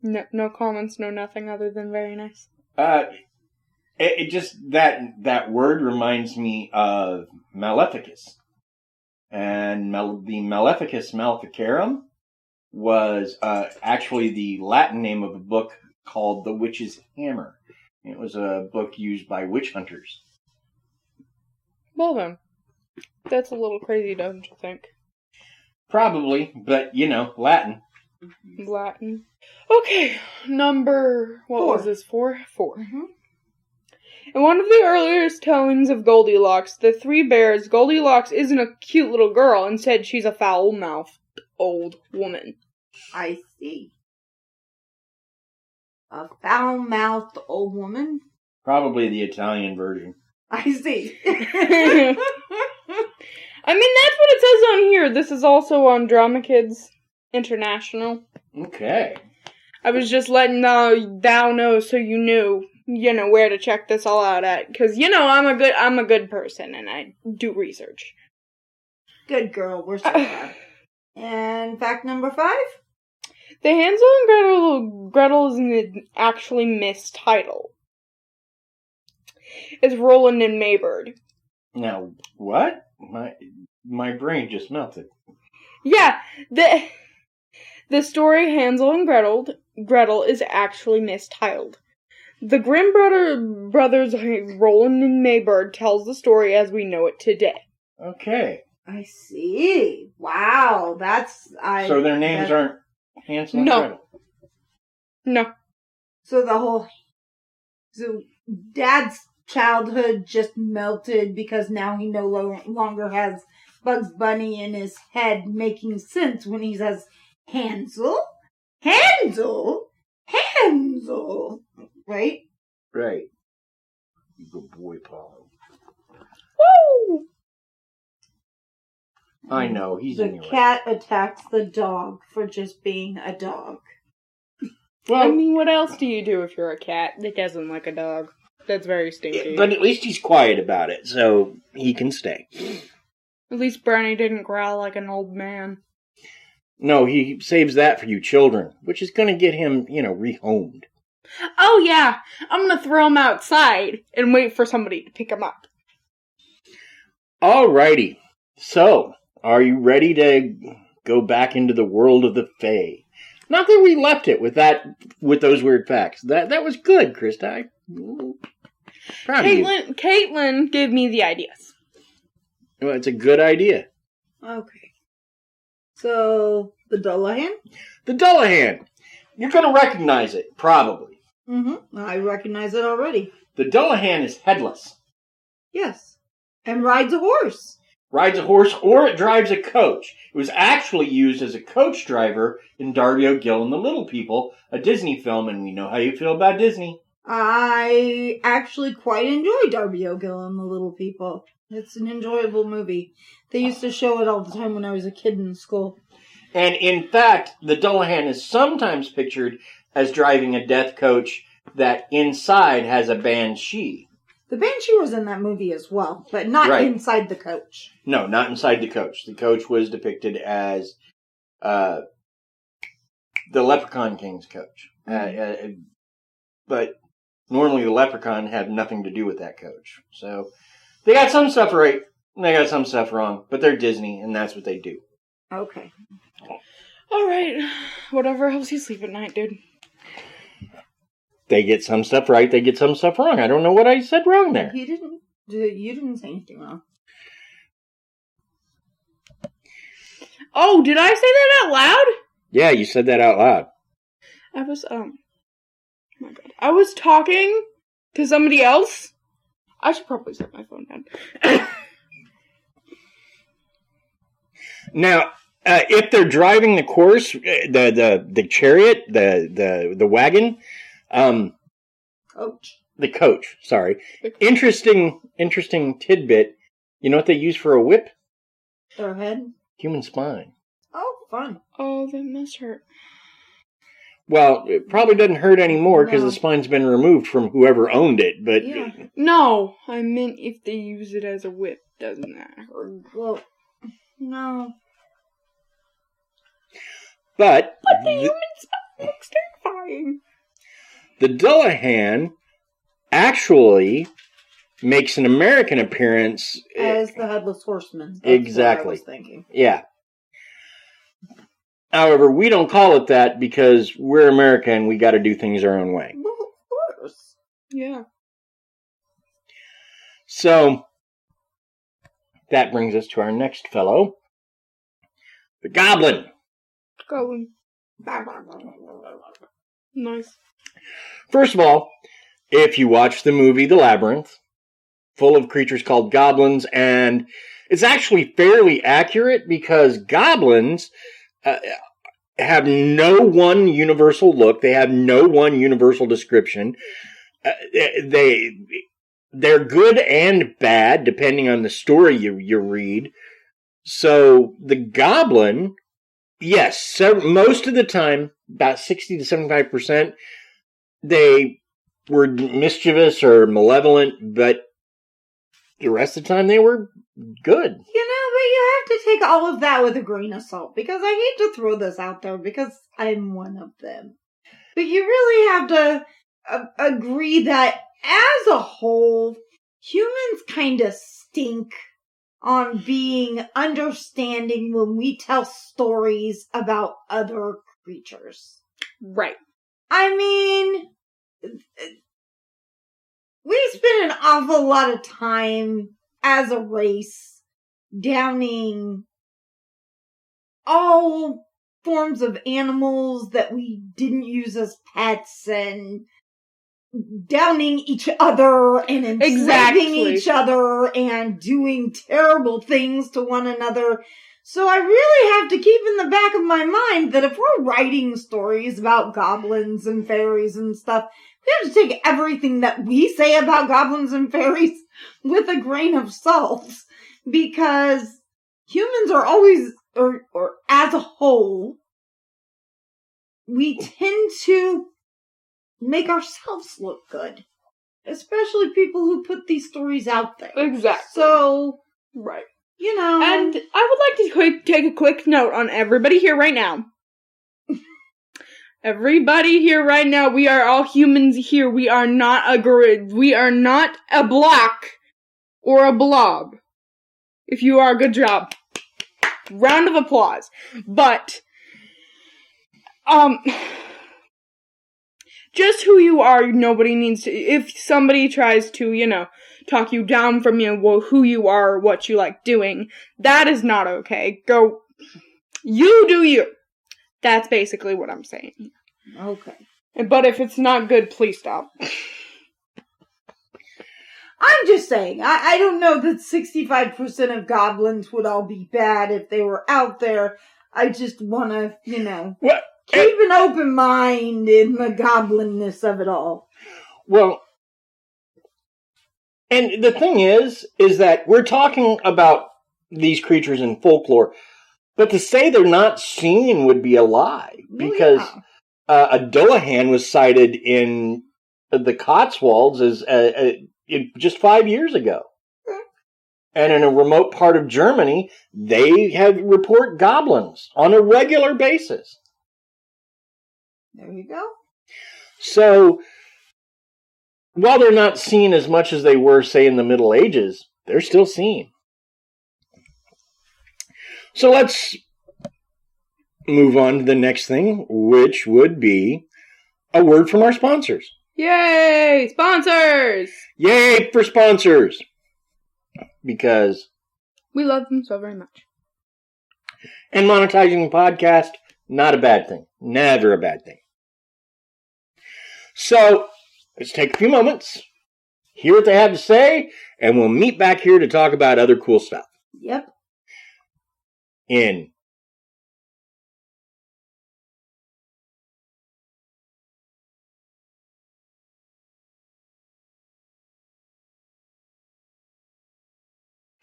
No comments, no nothing other than very nice. It just, that word reminds me of Maleficus. And the Maleficus Maleficarum was actually the Latin name of a book called The Witch's Hammer. It was a book used by witch hunters. Well then, that's a little crazy, don't you think? Probably, but, Latin. Latin. Okay, number... What 4. was this? 4? 4. Mm-hmm. In one of the earliest tellings of Goldilocks, the Three Bears, Goldilocks isn't a cute little girl. Instead, she's a foul-mouthed old woman. I see. A foul-mouthed old woman? Probably the Italian version. I see. I mean, that's what it says on here. This is also on Drama Kids International. Okay. I was just letting thou know so you knew, where to check this all out at. Because, I'm a good person and I do research. Good girl, we're so proud. And fact number 5? The Hansel and Gretel is actually mistitled. It's Roland and Maybird. Now, what? My brain just melted. Yeah, the story Hansel and Gretel is actually mistitled. The Grimm brothers, Roland and Maybird, tells the story as we know it today. Okay. I see. Wow, So their names aren't Hansel and Gretel? No. So Dad's childhood just melted because now he no longer has Bugs Bunny in his head making sense when he says, Hansel? Right? Right. Good boy, Paul. Woo! I know, he's in your The cat attacks the dog for just being a dog. Well, I mean, what else do you do if you're a cat that doesn't like a dog? That's very stinky. But at least he's quiet about it, so he can stay. At least Brownie didn't growl like an old man. No, he saves that for you children, which is going to get him, rehomed. Oh, yeah. I'm going to throw him outside and wait for somebody to pick him up. Alrighty. So, are you ready to go back into the world of the Fae? Not that we left it with those weird facts. That was good, Krysta. Proud of you. Caitlin gave me the ideas. Well, it's a good idea. Okay. So, the Dullahan? The Dullahan. You're going to recognize it, probably. Mm-hmm. I recognize it already. The Dullahan is headless. Yes. And rides a horse. Rides a horse, or it drives a coach. It was actually used as a coach driver in Darby O'Gill and the Little People, a Disney film, and we know how you feel about Disney. I actually quite enjoy Darby O'Gill and the Little People. It's an enjoyable movie. They used to show it all the time when I was a kid in school. And in fact, the Dullahan is sometimes pictured as driving a death coach that inside has a banshee. The banshee was in that movie as well, but not inside the coach. No, not inside the coach. The coach was depicted as the Leprechaun King's coach. But normally the Leprechaun had nothing to do with that coach. So they got some stuff right, and they got some stuff wrong, but they're Disney, and that's what they do. Okay. Alright. Whatever helps you sleep at night, dude. They get some stuff right, they get some stuff wrong. I don't know what I said wrong there. You didn't say anything wrong. Oh, did I say that out loud? Yeah, you said that out loud. I was, oh my god. I was talking to somebody else. I should probably set my phone down. Now, if they're driving the course, the chariot, the wagon, coach. The coach, sorry. Interesting tidbit. You know what they use for a whip? Their head? Human spine. Oh, fun. Oh, that must hurt. Well, it probably doesn't hurt anymore because the spine's been removed from whoever owned it, but... Yeah. No, I meant if they use it as a whip, doesn't that hurt? Well, no. But the human spine looks dying. The Dullahan actually makes an American appearance as the Headless Horseman. That's exactly. what I was thinking. Yeah. However, we don't call it that because we're American. We got to do things our own way. Well, of course. Yeah. So that brings us to our next fellow, the Goblin. Goblin. Nice. First of all, if you watch the movie The Labyrinth, full of creatures called goblins, and it's actually fairly accurate because goblins have no one universal look. They have no one universal description. They're good and bad depending on the story you read. So the Goblin, yes, most of the time, about 60 to 75%, they were mischievous or malevolent, but the rest of the time they were good. But you have to take all of that with a grain of salt, because I hate to throw this out there because I'm one of them. But you really have to agree that as a whole, humans kind of stink on being understanding when we tell stories about other creatures. Right. I mean, we spend an awful lot of time as a race downing all forms of animals that we didn't use as pets and downing each other and enslaving each other and doing terrible things to one another. So I really have to keep in the back of my mind that if we're writing stories about goblins and fairies and stuff, we have to take everything that we say about goblins and fairies with a grain of salt, because humans are always, or as a whole, we tend to make ourselves look good, especially people who put these stories out there. Exactly. So, right. And I would like to take a quick note on everybody here right now. Everybody here right now, we are all humans here. We are not a grid. We are not a block or a blob. If you are, good job. Round of applause. But, just who you are, nobody needs to, if somebody tries to, talk you down from who you are or what you like doing, that is not okay. Go, you do you. That's basically what I'm saying. Okay. But if it's not good, please stop. I'm just saying, I don't know that 65% of goblins would all be bad if they were out there. I just want to, keep an open mind in the goblinness of it all. Well, and the thing is that we're talking about these creatures in folklore, but to say they're not seen would be a lie, because a Dullahan was sighted in the Cotswolds just 5 years ago. And in a remote part of Germany, they report goblins on a regular basis. There you go. So, while they're not seen as much as they were, say, in the Middle Ages, they're still seen. So let's move on to the next thing, which would be a word from our sponsors. Yay! Sponsors! Yay for sponsors! Because we love them so very much. And monetizing the podcast, not a bad thing. Never a bad thing. So, let's take a few moments, hear what they have to say, and we'll meet back here to talk about other cool stuff. Yep. In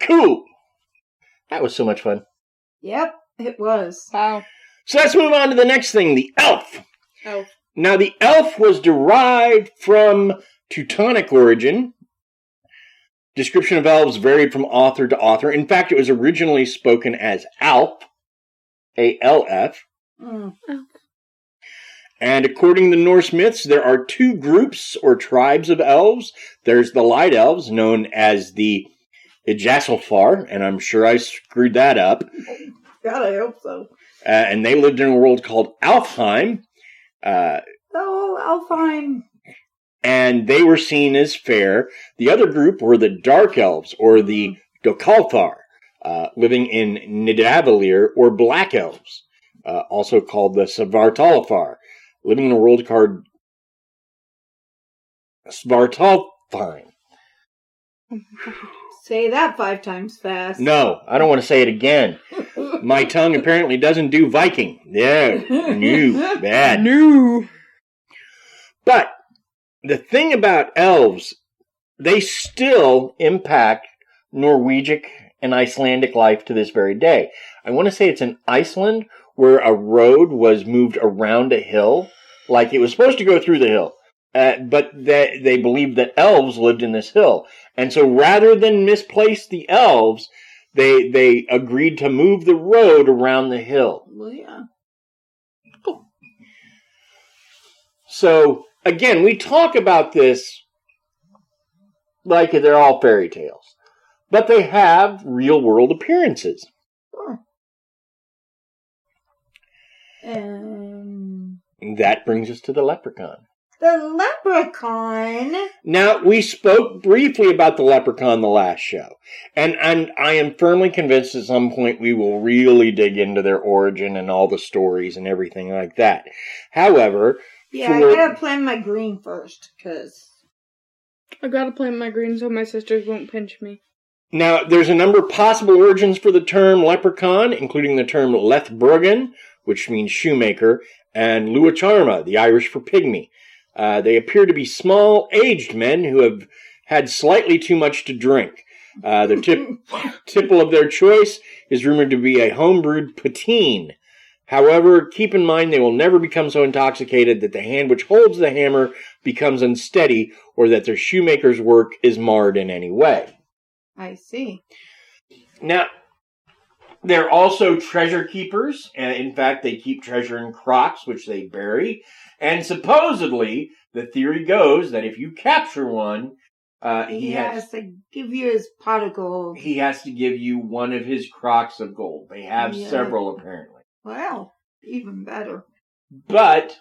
cool. That was so much fun. Yep, it was. Wow. So let's move on to the next thing, the elf. Elf. Now, the elf was derived from Teutonic origin. Description of elves varied from author to author. In fact, it was originally spoken as Alf, A-L-F. Mm. And according to Norse myths, there are two groups or tribes of elves. There's the light elves, known as the Ijasalfar, and I'm sure I screwed that up. God, I hope so. And they lived in a world called Alfheim. Alfheim. And they were seen as fair. The other group were the dark elves, or the Dokalfar, living in Nidavellir, or black elves, also called the Svartalfar, living in a world called Svartalfheim. Say that 5 times fast. No, I don't want to say it again. My tongue apparently doesn't do Viking. Yeah, new, bad. New. But the thing about elves, they still impact Norwegic and Icelandic life to this very day. I want to say it's in Iceland where a road was moved around a hill, like it was supposed to go through the hill. But they believed that elves lived in this hill. And so rather than misplace the elves, they agreed to move the road around the hill. Well, yeah. Cool. So, again, we talk about this like they're all fairy tales. But they have real-world appearances. Sure. That brings us to the leprechaun. The leprechaun? Now, we spoke briefly about the leprechaun the last show. And I am firmly convinced at some point we will really dig into their origin and all the stories and everything like that. However... Yeah, I gotta plant my green first, because... I gotta plant my green so my sisters won't pinch me. Now, there's a number of possible origins for the term leprechaun, including the term lethbruggan, which means shoemaker, and luacharma, the Irish for pygmy. They appear to be small, aged men who have had slightly too much to drink. The tipple of their choice is rumored to be a homebrewed poteen. However, keep in mind they will never become so intoxicated that the hand which holds the hammer becomes unsteady or that their shoemaker's work is marred in any way. I see. Now, they're also treasure keepers. In fact, they keep treasure in crocks, which they bury. And supposedly, the theory goes that if you capture one, he has to give you his pot of gold. He has to give you one of his crocks of gold. They have several, apparently. Well, even better. But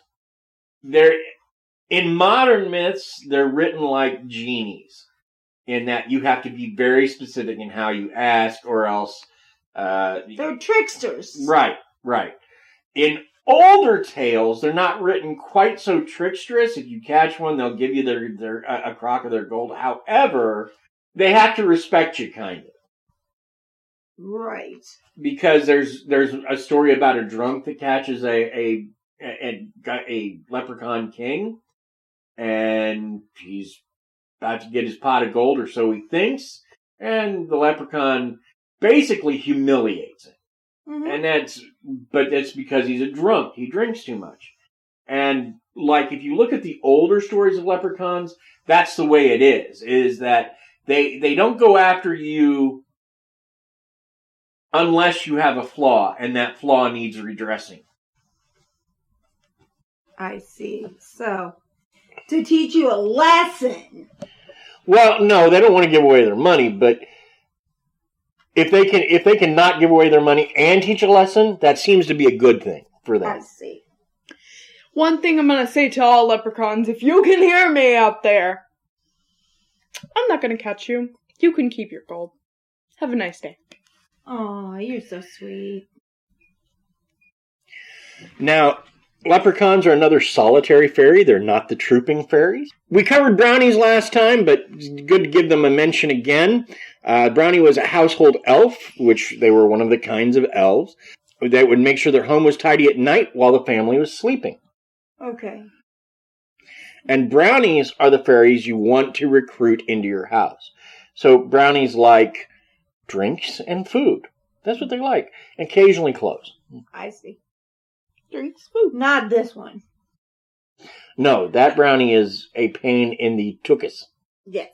in modern myths, they're written like genies, in that you have to be very specific in how you ask, or else they're tricksters. Right. In older tales, they're not written quite so tricksterous. If you catch one, they'll give you a crock of their gold. However, they have to respect you, kind of. Right. Because there's a story about a drunk that catches a leprechaun king, and he's about to get his pot of gold, or so he thinks, and the leprechaun basically humiliates him. Mm-hmm. And that's because he's a drunk. He drinks too much. And like if you look at the older stories of leprechauns, that's the way it is that they don't go after you unless you have a flaw, and that flaw needs redressing. I see. So, to teach you a lesson. Well, no, they don't want to give away their money, but if they can not give away their money and teach a lesson, that seems to be a good thing for them. I see. One thing I'm going to say to all leprechauns, if you can hear me out there, I'm not going to catch you. You can keep your gold. Have a nice day. Aw, you're so sweet. Now, leprechauns are another solitary fairy. They're not the trooping fairies. We covered brownies last time, but it's good to give them a mention again. Brownie was a household elf, which they were one of the kinds of elves that would make sure their home was tidy at night while the family was sleeping. Okay. And brownies are the fairies you want to recruit into your house. So brownies like drinks and food. That's what they like. Occasionally clothes. I see. Drinks, food. Not this one. No, that brownie is a pain in the tuchus. Yes.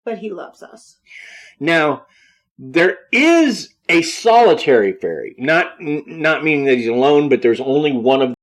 But he loves us. Now, there is a solitary fairy. Not meaning that he's alone, but there's only one of